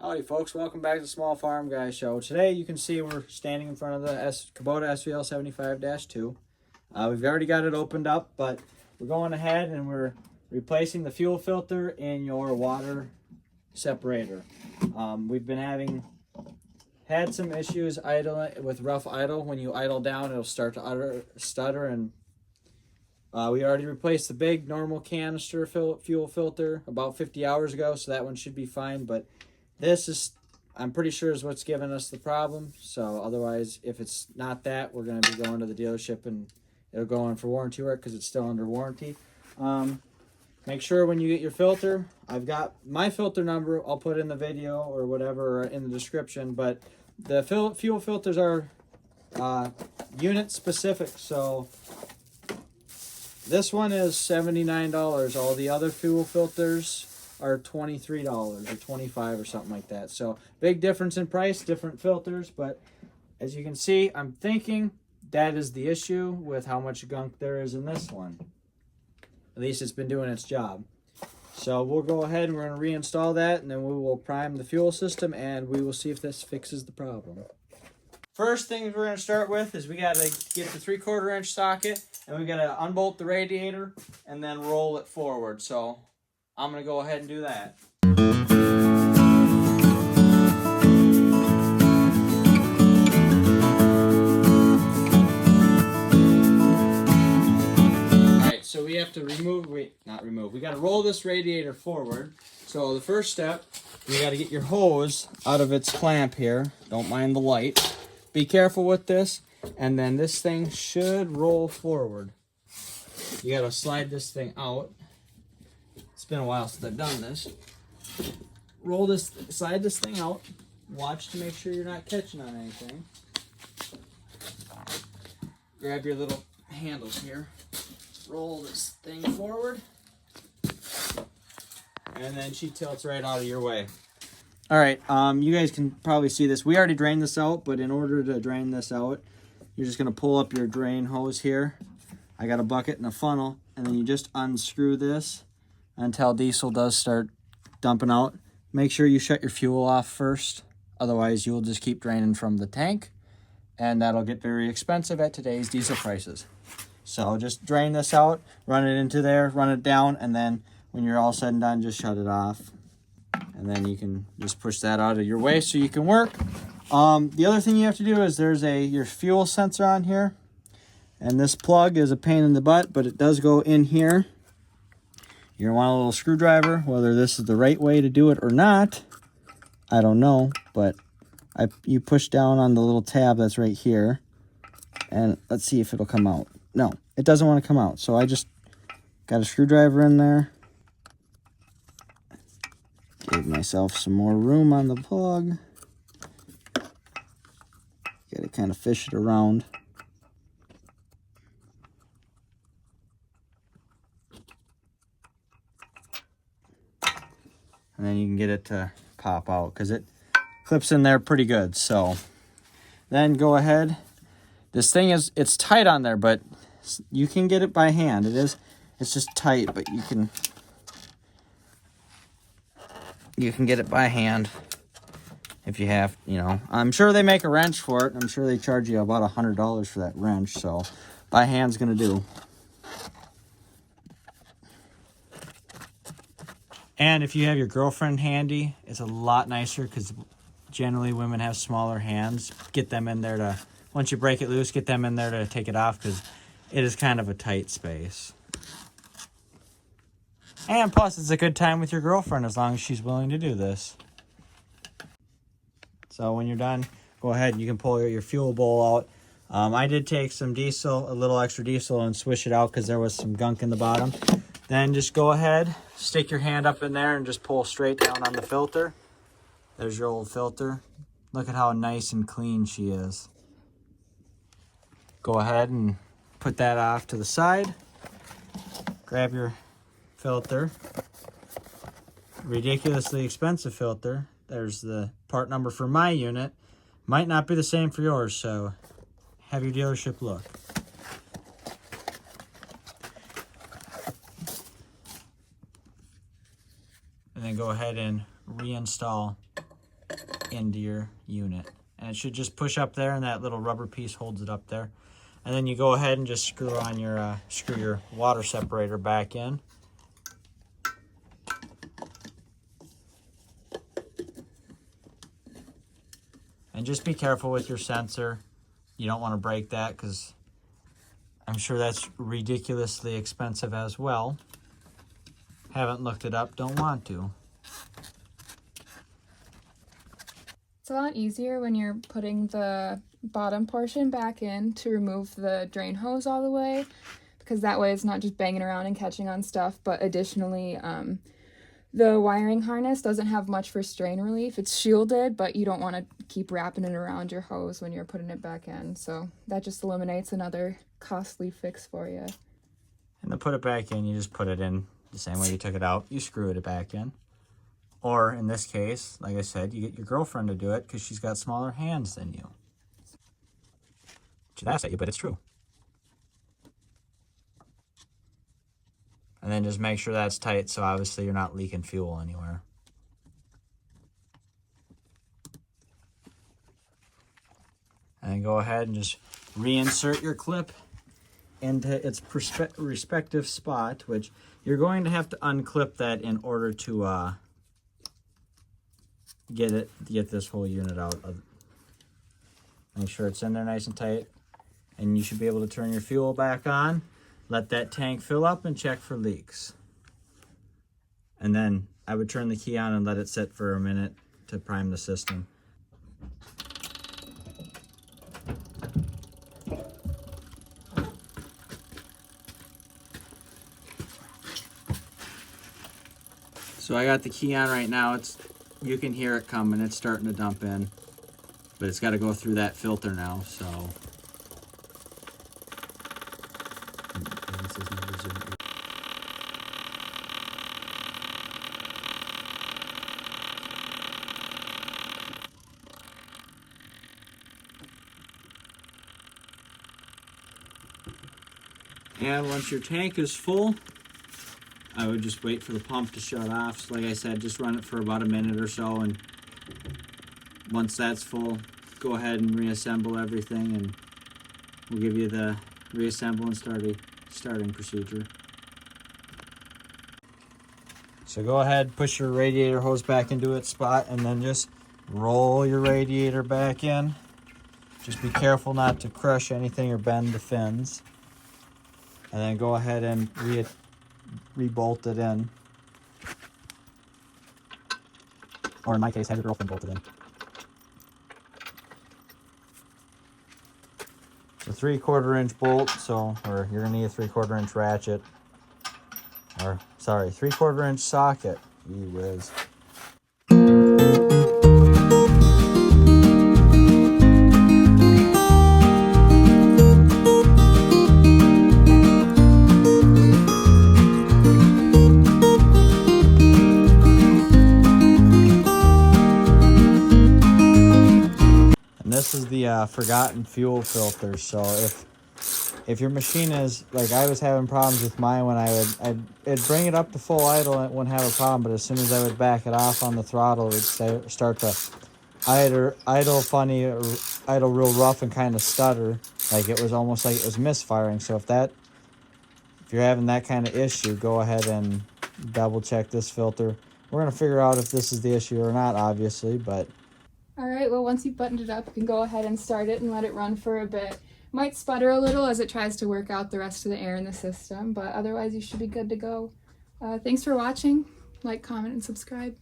Howdy folks, welcome back to the Small Farm Guy Show. Today you can see we're standing in front of the Kubota SVL75-2. We've already got it opened up, but we're going ahead and we're replacing the fuel filter in your water separator. We've been had some issues with rough idle. When you idle down, it'll start to stutter, and we already replaced the big normal canister fuel filter about 50 hours ago, so that one should be fine. But this is, I'm pretty sure, is what's giving us the problem. So otherwise, if it's not that, we're going to be going to the dealership and it'll go on for warranty work because it's still under warranty. Make sure when you get your filter, I've got my filter number, I'll put in the video or whatever in the description, but the fuel filters are unit specific. So this one is $79. All the other fuel filters are $23 or $25 or something like that. So big difference in price, different filters. But as you can see, I'm thinking that is the issue with how much gunk there is in this one. At least it's been doing its job. So we'll go ahead and we're going to reinstall that, and then we will prime the fuel system and we will see if this fixes the problem. First thing we're going to start with is we got to get the 3/4 inch socket, and we got to unbolt the radiator and then roll it forward. So I'm going to go ahead and do that. Alright, so we have to we got to roll this radiator forward. So the first step, you got to get your hose out of its clamp here. Don't mind the light. Be careful with this, and then this thing should roll forward. You got to slide this thing out. It's been a while since I've done this. Slide this thing out. Watch to make sure you're not catching on anything. Grab your little handles here. Roll this thing forward. And then she tilts right out of your way. Alright, you guys can probably see this. We already drained this out, but in order to drain this out, you're just going to pull up your drain hose here. I got a bucket and a funnel, and then you just unscrew this until diesel does start dumping out. Make sure you shut your fuel off first, otherwise you'll just keep draining from the tank, and that'll get very expensive at today's diesel prices. So just drain this out, run it into there, run it down, and then when you're all said and done, just shut it off. And then you can just push that out of your way so you can work. The other thing you have to do is there's your fuel sensor on here. And this plug is a pain in the butt, but it does go in here. You're going to want a little screwdriver. Whether this is the right way to do it or not, I don't know. But you push down on the little tab that's right here. And let's see if it'll come out. No, it doesn't want to come out. So I just got a screwdriver in there. Gave myself some more room on the plug. Got to kind of fish it around. And then you can get it to pop out because it clips in there pretty good. So then go ahead. This thing it's tight on there, but you can get it by hand. It's just tight, but you can get it by hand if you have, I'm sure they make a wrench for it. I'm sure they charge you about $100 for that wrench. So by hand's gonna do. And if you have your girlfriend handy, it's a lot nicer because generally women have smaller hands. Get them in there to, once you break it loose, get them in there to take it off because it is kind of a tight space. And plus, it's a good time with your girlfriend as long as she's willing to do this. So when you're done, go ahead and you can pull your fuel bowl out. I did take some diesel, a little extra diesel, and swish it out because there was some gunk in the bottom. Then just go ahead, stick your hand up in there and just pull straight down on the filter. There's your old filter. Look at how nice and clean she is. Go ahead and put that off to the side. Grab your filter. Ridiculously expensive filter. There's the part number for my unit. Might not be the same for yours, so have your dealership look. And then go ahead and reinstall into your unit. And it should just push up there, and that little rubber piece holds it up there. And then you go ahead and just screw on your screw your water separator back in. And just be careful with your sensor. You don't want to break that, because I'm sure that's ridiculously expensive as well. Haven't looked it up, don't want to. It's a lot easier when you're putting the bottom portion back in to remove the drain hose all the way, because that way it's not just banging around and catching on stuff, but additionally the wiring harness doesn't have much for strain relief. It's shielded, but you don't want to keep wrapping it around your hose when you're putting it back in, so that just eliminates another costly fix for you. And to put it back in, you just put it in the same way you took it out. You screw it back in. Or in this case, like I said, you get your girlfriend to do it because she's got smaller hands than you. She laughs at you, but it's true. And then just make sure that's tight, so obviously you're not leaking fuel anywhere. And then go ahead and just reinsert your clip into its respective spot, which you're going to have to unclip that in order to get this whole unit out. Make sure it's in there nice and tight, and you should be able to turn your fuel back on, let that tank fill up, and check for leaks. And then I would turn the key on and let it sit for a minute to prime the system. So I got the key on right now. You can hear it coming. It's starting to dump in, but it's got to go through that filter now. So and once your tank is full, I would just wait for the pump to shut off. So like I said, just run it for about a minute or so, and once that's full, go ahead and reassemble everything, and we'll give you the reassemble and starting procedure. So go ahead, push your radiator hose back into its spot, and then just roll your radiator back in. Just be careful not to crush anything or bend the fins. And then go ahead and re-bolt it in. Or in my case, have your girlfriend bolt it in. It's a 3/4 inch bolt, or you're gonna need a 3/4 inch ratchet. Or, sorry, 3/4 inch socket. Gee whiz. This is the forgotten fuel filter. So if your machine is, like I was having problems with mine when it'd bring it up to full idle and it wouldn't have a problem, but as soon as I would back it off on the throttle, it would start to idle funny, or idle real rough and kind of stutter, like it was almost like it was misfiring. So if you're having that kind of issue, go ahead and double check this filter. We're gonna figure out if this is the issue or not, obviously, but Alright, well once you've buttoned it up, you can go ahead and start it and let it run for a bit. Might sputter a little as it tries to work out the rest of the air in the system, but otherwise you should be good to go. Thanks for watching. Like, comment, and subscribe.